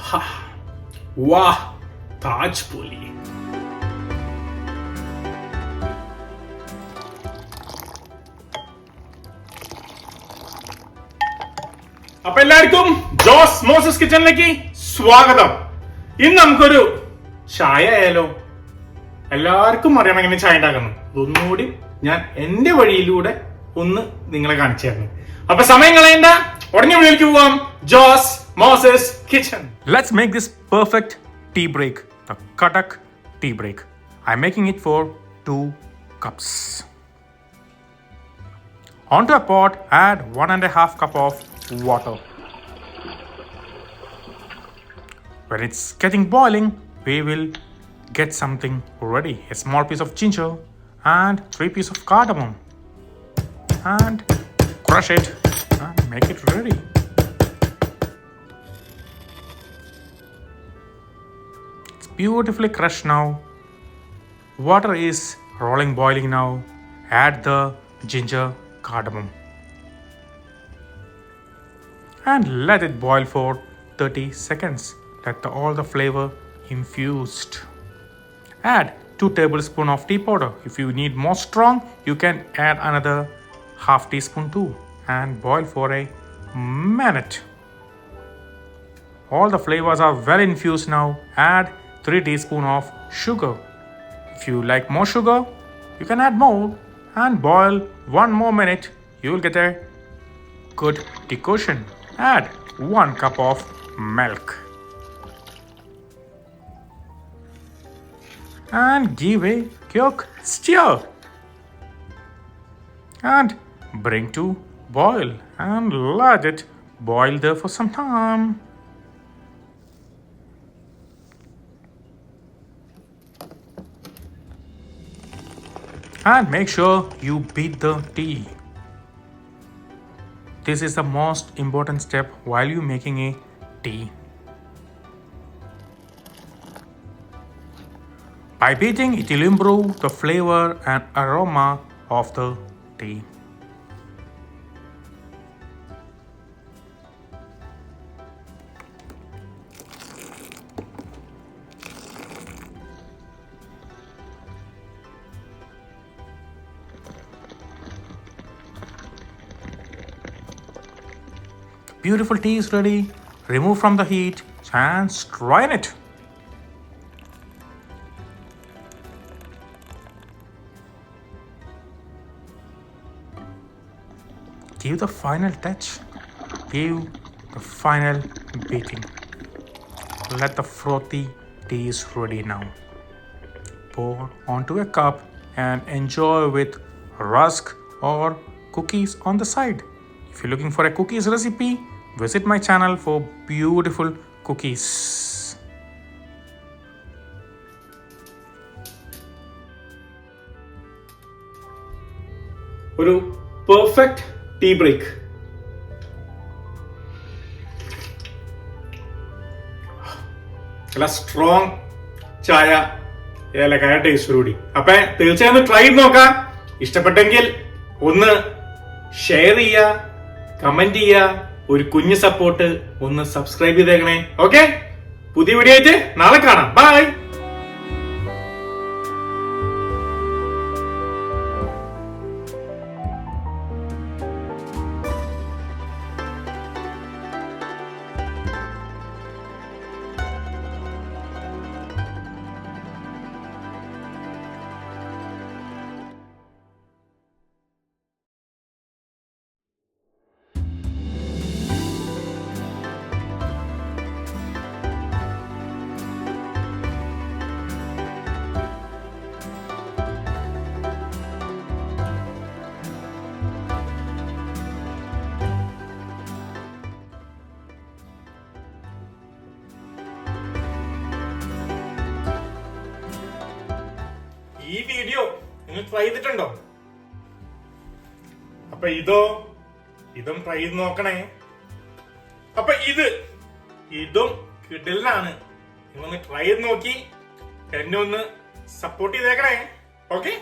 Wow, Taj Poli. അപ്പൊ എല്ലാവർക്കും Jose Moses കിച്ചണിലേക്ക് സ്വാഗതം. ഇന്ന് നമുക്കൊരു ചായ ആയാലോ? എല്ലാവർക്കും അറിയാം എങ്ങനെ ചായ ഉണ്ടാക്കുന്നു. ഒന്നുകൂടി ഞാൻ എന്റെ വഴിയിലൂടെ ഒന്ന് നിങ്ങളെ കാണിച്ചു തരുന്നു. അപ്പൊ സമയം കളയണ്ട, ഉടനെ വീട്ടിലേക്ക് പോവാം. Jose Moses kitchen. Let's make this perfect tea break, the Kadak tea break. I'm making it for 2 cups. Onto a pot, add 1.5 cup of water. When it's getting boiling, we will get something ready. A small piece of ginger and 3 pieces of cardamom. And crush it and make it ready. It's beautifully crushed now. Water is boiling now. Add the ginger, cardamom. And let it boil for 30 seconds. Let all the flavor infused. Add 2 tablespoons of tea powder. If you need more strong, you can add another half teaspoon too. And boil for a minute. All the flavors are well infused now. Add 3 teaspoons of sugar. If you like more sugar, you can add more. And boil 1 more minute. You will get a good decoction. Add 1 cup of milk. And give a quick stir. And bring to boil. And let it boil there for some time. And make sure you beat the tea. This is the most important step while you're making a tea. By beating, it will improve the flavor and aroma of the tea. Beautiful tea is ready. Remove from the heat and strain it. Give the final touch. Give the final beating. Let the frothy tea is ready now. Pour onto a cup and enjoy with rusk or cookies on the side. If you're looking for a cookies recipe, visit my channel for beautiful cookies. ഒരു perfect tea break. നല്ല strong ചായ, ഏലക്കായ ടേസ്റ്റോടുകൂടി. അപ്പൊ തീർച്ചയായും try ചെയ്ത് നോക്കാം. ഇഷ്ടപ്പെട്ടെങ്കിൽ ഒന്ന് ഷെയർ ചെയ്യുക, കമന്റ് ചെയ്യുക, ഒരു കുഞ്ഞു സപ്പോർട്ട്, ഒന്ന് സബ്സ്ക്രൈബ് ചെയ്തേക്കണേ. ഓക്കെ, പുതിയ വീഡിയോ ആയിട്ട് നാളെ കാണാം. ബൈ. ഈ വീഡിയോ നിങ്ങൾ ട്രൈ ചെയ്തിട്ടുണ്ടോ? അപ്പൊ ഇതും ട്രൈ ചെയ്ത് നോക്കണേ. അപ്പൊ ഇതും കിടലാണ്. നിങ്ങളൊന്ന് ട്രൈ ചെയ്ത് നോക്കി എന്നെ ഒന്ന് സപ്പോർട്ട് ചെയ്തേക്കണേ. ഓക്കെ.